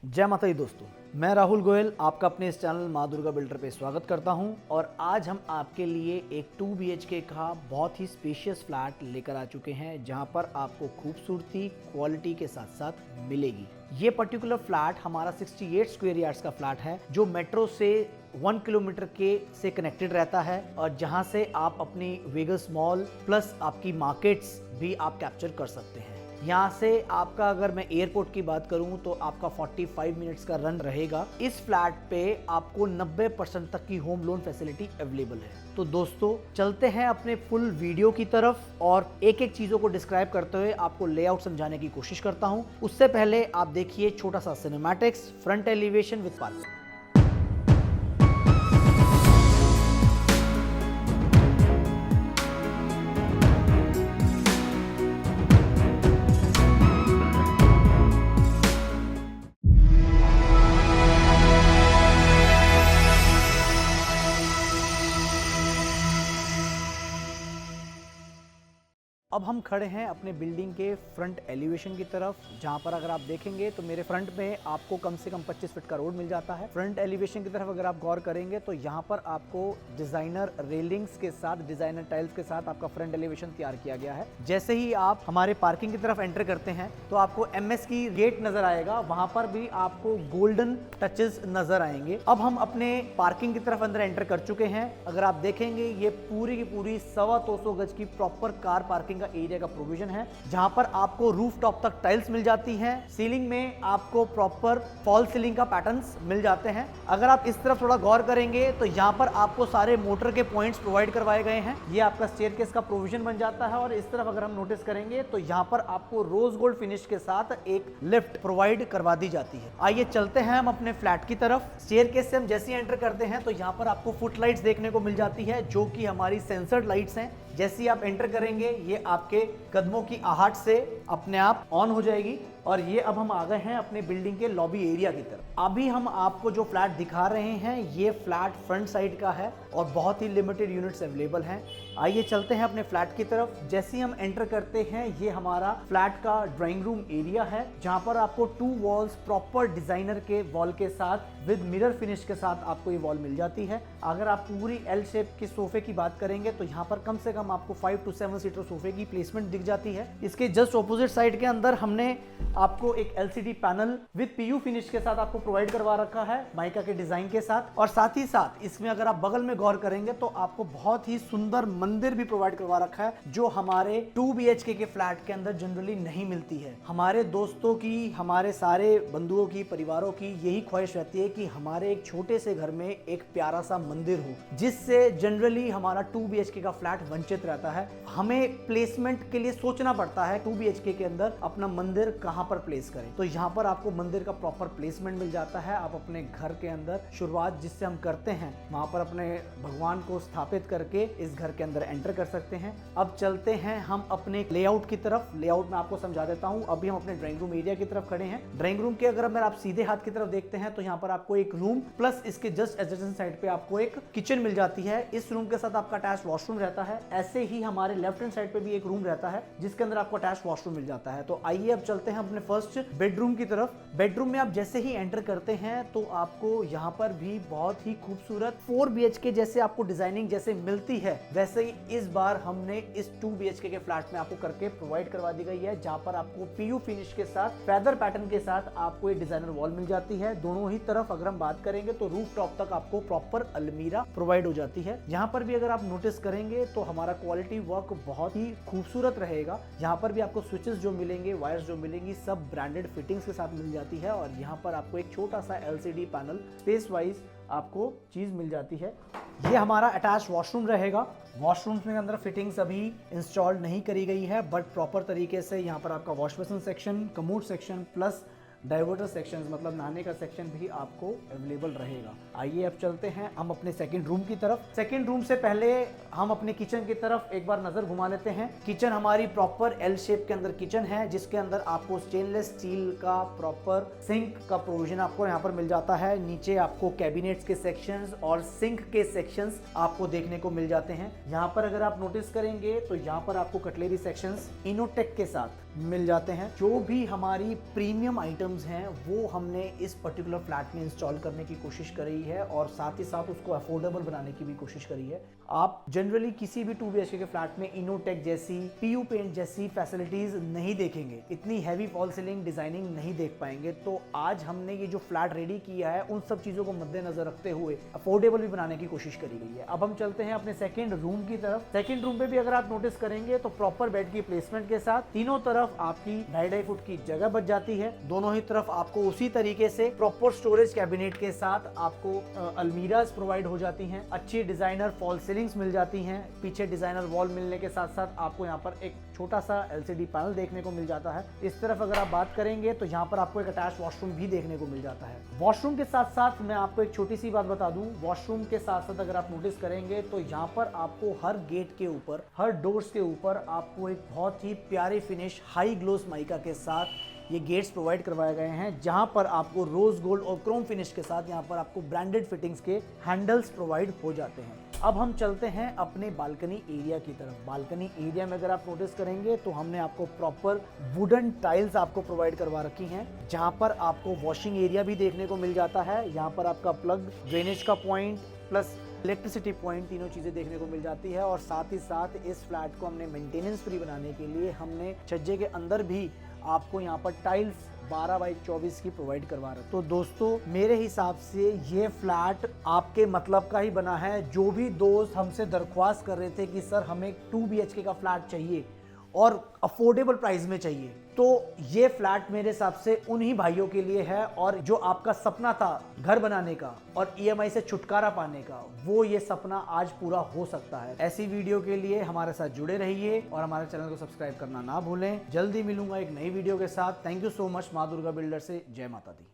जय माता दी दोस्तों, मैं राहुल गोयल आपका अपने इस चैनल माँ दुर्गा बिल्डर पे स्वागत करता हूं और आज हम आपके लिए एक 2 BHK का बहुत ही स्पेशियस फ्लैट लेकर आ चुके हैं जहां पर आपको खूबसूरती क्वालिटी के साथ साथ मिलेगी। ये पर्टिकुलर फ्लैट हमारा 68 स्क्वायर यार्ड्स का फ्लैट है जो मेट्रो से 1 किलोमीटर के से कनेक्टेड रहता है और जहां से आप अपनी वेगस मॉल प्लस आपकी मार्केट्स भी आप कैप्चर कर सकते हैं। यहाँ से आपका अगर मैं एयरपोर्ट की बात करूँ तो आपका 45 मिनट्स का रन रहेगा। इस फ्लैट पे आपको 90% तक की होम लोन फैसिलिटी अवेलेबल है। तो दोस्तों चलते हैं अपने फुल वीडियो की तरफ और एक एक चीज़ों को डिस्क्राइब करते हुए आपको लेआउट समझाने की कोशिश करता हूँ। उससे पहले आप देखिए छोटा सा cinematics front elevation with parking. अब हम खड़े हैं अपने बिल्डिंग के फ्रंट एलिवेशन की तरफ, जहां पर अगर आप देखेंगे तो मेरे फ्रंट में आपको कम से कम 25 फीट का रोड मिल जाता है। फ्रंट एलिवेशन की तरफ अगर आप गौर करेंगे तो यहां पर आपको डिजाइनर रेलिंग्स के साथ, डिजाइनर टाइल्स के साथ आपका फ्रंट एलिवेशन तैयार किया गया है। जैसे ही आप हमारे पार्किंग की तरफ एंटर करते हैं तो आपको MS की गेट नजर आएगा, वहां पर भी आपको गोल्डन टचेस नजर आएंगे। अब हम अपने पार्किंग की तरफ अंदर एंटर कर चुके हैं। अगर आप देखेंगे ये पूरी की पूरी 225 गज की प्रॉपर कार पार्किंग का एरिया का प्रोविजन है, जहां पर आपको रूफ टॉप तक टाइल्स मिल जाती हैं। सीलिंग में आपको प्रॉपर फॉल सीलिंग का पैटर्न्स मिल जाते हैं। अगर आप इस तरफ थोड़ा गौर करेंगे तो यहां पर आपको सारे मोटर के पॉइंट्स प्रोवाइड करवाए गए हैं। ये आपका स्टेयरकेस का प्रोविजन बन जाता है और इस तरफ अगर हम नोटिस करेंगे तो यहां पर आपको रोज गोल्ड फिनिश के साथ एक लिफ्ट प्रोवाइड करवा दी जाती है। आइए चलते हैं हम अपने फ्लैट की तरफ। स्टेयरकेस से हम जैसे ही एंटर करते हैं तो यहां पर आपको फुट लाइट्स देखने को मिल जाती है जो कि हमारी सेंसर्ड लाइट्स हैं। जैसे ही आप एंटर करेंगे ये आपके कदमों की आहट से अपने आप ऑन हो जाएगी और ये अब हम आ गए हैं अपने बिल्डिंग के लॉबी एरिया की तरफ। अभी हम आपको जो फ्लैट दिखा रहे हैं ये फ्लैट फ्रंट साइड का है और बहुत ही लिमिटेड यूनिट्स अवेलेबल हैं। आइए चलते हैं अपने फ्लैट की तरफ। जैसे ही हम एंटर करते हैं ये हमारा फ्लैट का ड्राइंग रूम एरिया है, जहां पर आपको 2 वॉल्स प्रॉपर डिजाइनर के वॉल के साथ विद मिरर फिनिश के साथ आपको ये वॉल मिल जाती है। अगर आप पूरी L शेप के सोफे की बात करेंगे तो यहाँ पर कम से कम आपको 5 to 7 सीटर सोफे की प्लेसमेंट दिख जाती है। इसके जस्ट ऑपोजिट साइड के अंदर हमने आपको एक LCD panel with PU finish के साथ आपको प्रोवाइड करवा रखा है माइका के डिजाइन के साथ। और साथ ही साथ इसमें अगर आप बगल में गौर करेंगे तो आपको बहुत ही सुंदर मंदिर भी प्रोवाइड करवा रखा है जो हमारे 2 BHK के फ्लैट के अंदर जनरली नहीं मिलती है। हमारे दोस्तों की, हमारे सारे बंधुओं की, परिवारों की यही ख्वाहिश रहती है कि हमारे एक छोटे से घर में एक प्यारा सा मंदिर हो, जिससे जनरली हमारा 2 BHK का फ्लैट वंचित रहता है। हमें प्लेसमेंट के लिए सोचना पड़ता है 2 BHK के अंदर अपना मंदिर कहां पर प्लेस करें। तो यहाँ पर आपको मंदिर का प्रॉपर प्लेसमेंट मिल जाता है। आप अपने घर के अंदर शुरुआत जिससे हम करते हैं वहां पर अपने भगवान को स्थापित करके इस घर के अंदर एंटर कर सकते हैं। अब चलते हैं हम अपने लेआउट की तरफ। लेआउट में आपको समझा देता हूं। अभी हम अपने ड्राइंग रूम एरिया की तरफ खड़े हैं। ड्राइंग रूम के अगर आप सीधे हाथ की तरफ देखते हैं तो यहाँ पर आपको एक रूम प्लस इसके जस्ट एडजेसेंट साइड पे आपको एक किचन मिल जाती है। इस रूम के साथ आपका अटैच वॉशरूम रहता है। ऐसे ही हमारे लेफ्ट हैंड साइड पे भी एक रूम रहता है जिसके अंदर आपको अटैच वॉशरूम मिल जाता है। तो आइए अब चलते हैं अपने फर्स्ट बेडरूम की तरफ। बेडरूम में आप जैसे ही एंटर करते हैं तो आपको यहाँ पर भी बहुत ही खूबसूरत 4 BHK जैसे आपको डिजाइनिंग जैसे मिलती है वैसे ही इस बार हमने इस 2 BHK के फ्लैट में आपको करके प्रोवाइड करवा दी गई है, जहां पर आपको PU फिनिश के साथ फेदर पैटर्न के साथ आपको ये डिजाइनर वॉल मिल जाती है। दोनों ही तरफ अगर हम बात करेंगे तो रूफ टॉप तक आपको प्रॉपर अलमीरा प्रोवाइड हो जाती है। यहाँ पर भी अगर आप नोटिस करेंगे तो हमारा क्वालिटी वर्क बहुत ही खूबसूरत रहेगा। यहाँ पर भी आपको स्विचेस जो मिलेंगे, वायर्स जो मिलेंगी सब ब्रांडेड फिटिंग्स के साथ मिल जाती है और यहाँ पर आपको एक छोटा सा LCD पैनल स्पेस वाइज आपको चीज मिल जाती है। ये हमारा अटैच वॉशरूम रहेगा। वॉशरूम्स में अंदर फिटिंग्स अभी इंस्टॉल नहीं करी गई है बट प्रॉपर तरीके से यहाँ पर आपका wash basin section, commode section plus diverter sections मतलब नहाने का सेक्शन भी आपको अवेलेबल रहेगा। आइए अब चलते हैं हम अपने सेकंड रूम की तरफ। सेकंड रूम से पहले हम अपने किचन की तरफ एक बार नजर घुमा लेते हैं। किचन हमारी प्रॉपर L शेप के अंदर किचन है जिसके अंदर आपको स्टेनलेस स्टील का प्रॉपर सिंक का प्रोविजन आपको यहाँ पर मिल जाता है। नीचे आपको कैबिनेट्स के सेक्शंस और सिंक के सेक्शंस आपको देखने को मिल जाते हैं। यहाँ पर अगर आप नोटिस करेंगे तो यहाँ पर आपको कटलेरी सेक्शंस इनोटेक के साथ मिल जाते हैं। जो भी हमारी प्रीमियम आइटम आइटम्स हैं वो हमने इस पर्टिकुलर फ्लैट में इंस्टॉल करने की कोशिश करी है और साथ ही साथ उसको अफोर्डेबल बनाने की भी कोशिश करी है। आप जनरली किसी भी 2 BHK के फ्लैट में इनोटेक जैसी, पीयू पेंट जैसी फैसिलिटीज नहीं देखेंगे, इतनी हैवी फॉल सीलिंग डिजाइनिंग नहीं देख पाएंगे। तो आज हमने ये जो फ्लैट रेडी किया है उन सब चीजों को मद्देनजर रखते हुए अफोर्डेबल भी बनाने की कोशिश करी गई है। अब हम चलते हैं अपने सेकंड रूम की तरफ। सेकंड रूम पे भी अगर आप नोटिस करेंगे तो प्रॉपर बेड की प्लेसमेंट के साथ तीनों तरफ आपकी 2.5 फुट की जगह बच जाती है। दोनों ही तरफ आपको उसी तरीके से प्रॉपर स्टोरेज कैबिनेट के साथ आपको अलमीराज प्रोवाइड हो जाती हैं, अच्छी डिजाइनर फॉल सीलिंग्स मिल जाती हैं, पीछे डिजाइनर वॉल मिलने के साथ साथ आपको यहाँ पर एक छोटा सा LCD पैनल देखने को मिल जाता है। इस तरफ अगर आप बात करेंगे तो यहाँ पर आपको एक अटैच वॉशरूम भी देखने को मिल जाता है। वॉशरूम के साथ साथ मैं आपको एक छोटी सी बात बता दूं, वॉशरूम के साथ साथ अगर आप नोटिस करेंगे तो यहाँ पर आपको हर गेट के ऊपर, हर डोर्स के ऊपर आपको एक बहुत ही प्यारी फिनिश हाई ग्लोस माइका के साथ ये गेट्स प्रोवाइड करवाए गए हैं, जहां पर आपको रोज गोल्ड और क्रोम फिनिश के साथ यहाँ पर आपको ब्रांडेड फिटिंग्स के हैंडल्स प्रोवाइड हो जाते हैं। अब हम चलते हैं अपने बालकनी एरिया की तरफ। बालकनी एरिया में अगर आप नोटिस करेंगे तो हमने आपको प्रॉपर वुडन टाइल्स आपको प्रोवाइड करवा रखी हैं, जहां पर आपको वॉशिंग एरिया भी देखने को मिल जाता है। यहाँ पर आपका प्लग, ड्रेनेज का पॉइंट प्लस इलेक्ट्रिसिटी पॉइंट, तीनों चीजें देखने को मिल जाती है। और साथ ही साथ इस फ्लैट को हमने मेंटेनेंस फ्री बनाने के लिए हमने छज्जे के अंदर भी आपको यहाँ पर टाइल्स 12x24 की प्रोवाइड करवा रहे। तो दोस्तों मेरे हिसाब से ये फ्लैट आपके मतलब का ही बना है। जो भी दोस्त हमसे दरख्वास्त कर रहे थे कि सर हमें 2 BHK का फ्लैट चाहिए और अफोर्डेबल प्राइस में चाहिए, तो ये फ्लैट मेरे हिसाब से उन्हीं भाइयों के लिए है। और जो आपका सपना था घर बनाने का और EMI से छुटकारा पाने का, वो ये सपना आज पूरा हो सकता है। ऐसी वीडियो के लिए हमारे साथ जुड़े रहिए और हमारे चैनल को सब्सक्राइब करना ना भूलें। जल्दी मिलूंगा एक नई वीडियो के साथ। Thank you so much. माँ दुर्गा बिल्डर से जय माता दी।